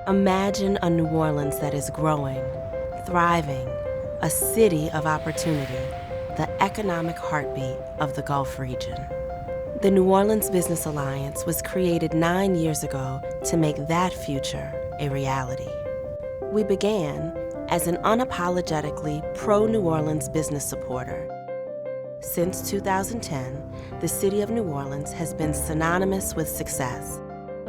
Imagine a New Orleans that is growing, thriving, a city of opportunity, the economic heartbeat of the Gulf region. The New Orleans Business Alliance was created 9 years ago to make that future a reality. We began as an unapologetically pro-New Orleans business supporter. Since 2010, the city of New Orleans has been synonymous with success.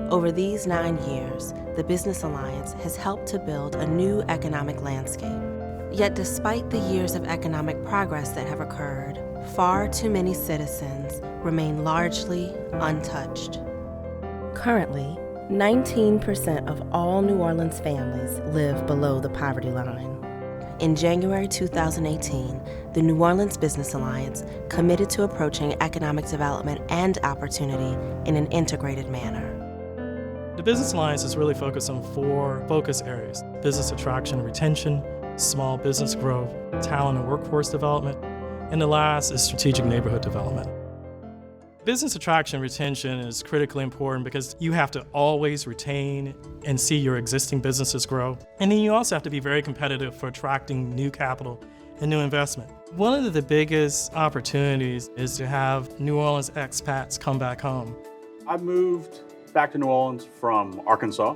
Over these 9 years, the Business Alliance has helped to build a new economic landscape. Yet despite the years of economic progress that have occurred, far too many citizens remain largely untouched. Currently, 19% of all New Orleans families live below the poverty line. In January 2018, the New Orleans Business Alliance committed to approaching economic development and opportunity in an integrated manner. The Business Alliance is really focused on 4 focus areas: business attraction and retention, small business growth, talent and workforce development, and the last is strategic neighborhood development. Business attraction and retention is critically important because you have to always retain and see your existing businesses grow. And then you also have to be very competitive for attracting new capital and new investment. One of the biggest opportunities is to have New Orleans expats come back home. I moved back to New Orleans from Arkansas.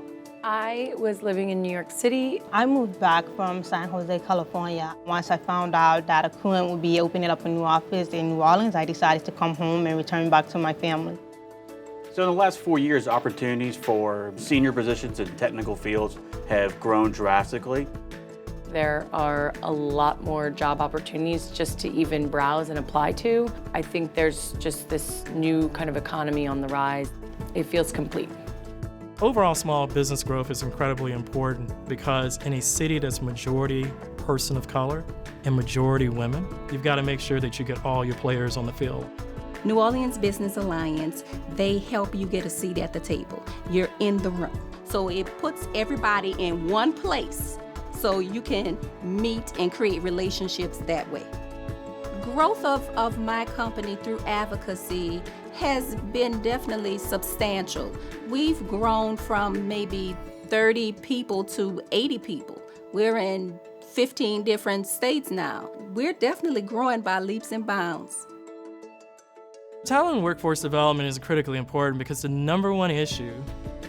I was living in New York City. I moved back from San Jose, California. Once I found out that Accruent would be opening up a new office in New Orleans, I decided to come home and return back to my family. So in the last 4 years, opportunities for senior positions in technical fields have grown drastically. There are a lot more job opportunities just to even browse and apply to. I think there's just this new kind of economy on the rise. It feels complete. Overall, small business growth is incredibly important because in a city that's majority person of color and majority women, you've got to make sure that you get all your players on the field. New Orleans Business Alliance, they help you get a seat at the table. You're in the room. So it puts everybody in one place so you can meet and create relationships that way. Growth of my company through advocacy has been definitely substantial. We've grown from maybe 30 people to 80 people. We're in 15 different states now. We're definitely growing by leaps and bounds. Talent and workforce development is critically important because the number one issue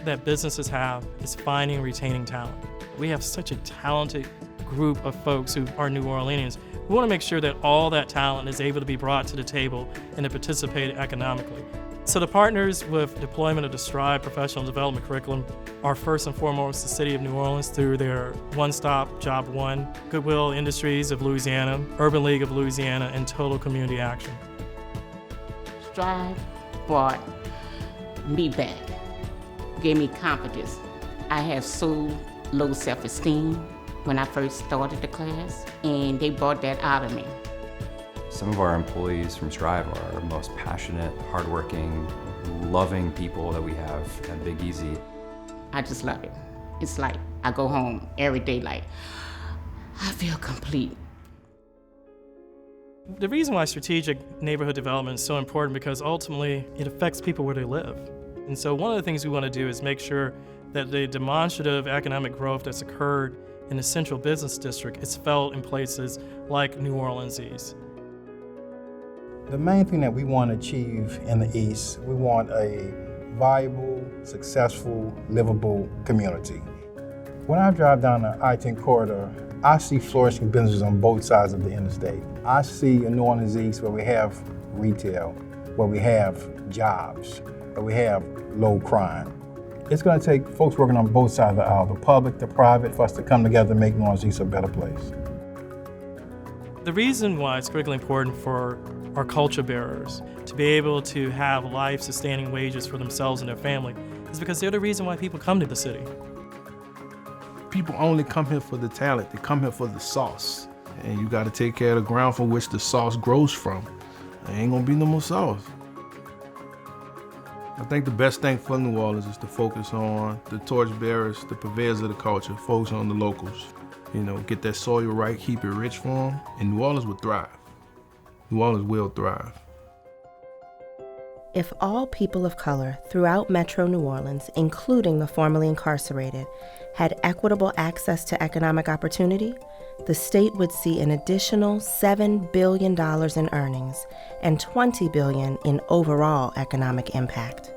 that businesses have is finding and retaining talent. We have such a talented group of folks who are New Orleanians. We want to make sure that all that talent is able to be brought to the table and to participate economically. So the partners with deployment of the STRIVE professional development curriculum are first and foremost the City of New Orleans through their One-Stop Job One, Goodwill Industries of Louisiana, Urban League of Louisiana, and Total Community Action. STRIVE brought me back, gave me confidence. I had so low self-esteem when I first started the class, and they brought that out of me. Some of our employees from STRIVE are our most passionate, hardworking, loving people that we have at Big Easy. I just love it. It's like I go home every day like, I feel complete. The reason why strategic neighborhood development is so important because ultimately it affects people where they live. And so one of the things we want to do is make sure that the demonstrative economic growth that's occurred in the central business district is felt in places like New Orleans East. The main thing that we want to achieve in the East, we want a viable, successful, livable community. When I drive down the I-10 corridor, I see flourishing businesses on both sides of the interstate. I see a New Orleans East where we have retail, where we have jobs, where we have low crime. It's going to take folks working on both sides of the aisle, the public, the private, for us to come together and make New Orleans East a better place. The reason why it's critically important for our culture bearers to be able to have life-sustaining wages for themselves and their family is because they're the reason why people come to the city. People only come here for the talent, they come here for the sauce. And you gotta take care of the ground from which the sauce grows from. There ain't gonna be no more sauce. I think the best thing for New Orleans is to focus on the torchbearers, the purveyors of the culture, focus on the locals. You know, get that soil right, keep it rich for them, and New Orleans will thrive. New Orleans will thrive. If all people of color throughout Metro New Orleans, including the formerly incarcerated, had equitable access to economic opportunity, the state would see an additional $7 billion in earnings and $20 billion in overall economic impact.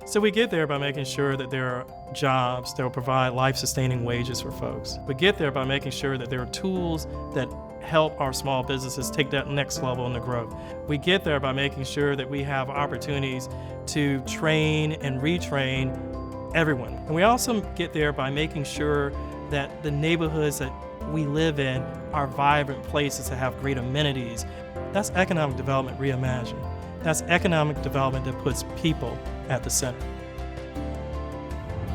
So we get there by making sure that there are jobs that will provide life-sustaining wages for folks. We get there by making sure that there are tools that help our small businesses take that next level in the growth. We get there by making sure that we have opportunities to train and retrain everyone. And we also get there by making sure that the neighborhoods that we live in are vibrant places that have great amenities. That's economic development reimagined. That's economic development that puts people at the center.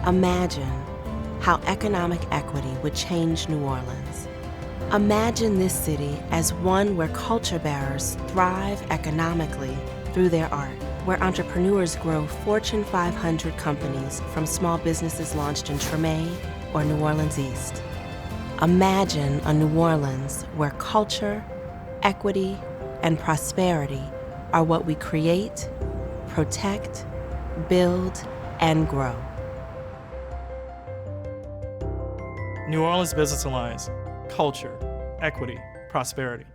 Imagine how economic equity would change New Orleans. Imagine this city as one where culture bearers thrive economically through their art, where entrepreneurs grow Fortune 500 companies from small businesses launched in Treme or New Orleans East. Imagine a New Orleans where culture, equity, and prosperity are what we create, protect, build, and grow. New Orleans Business Alliance, culture, equity, prosperity.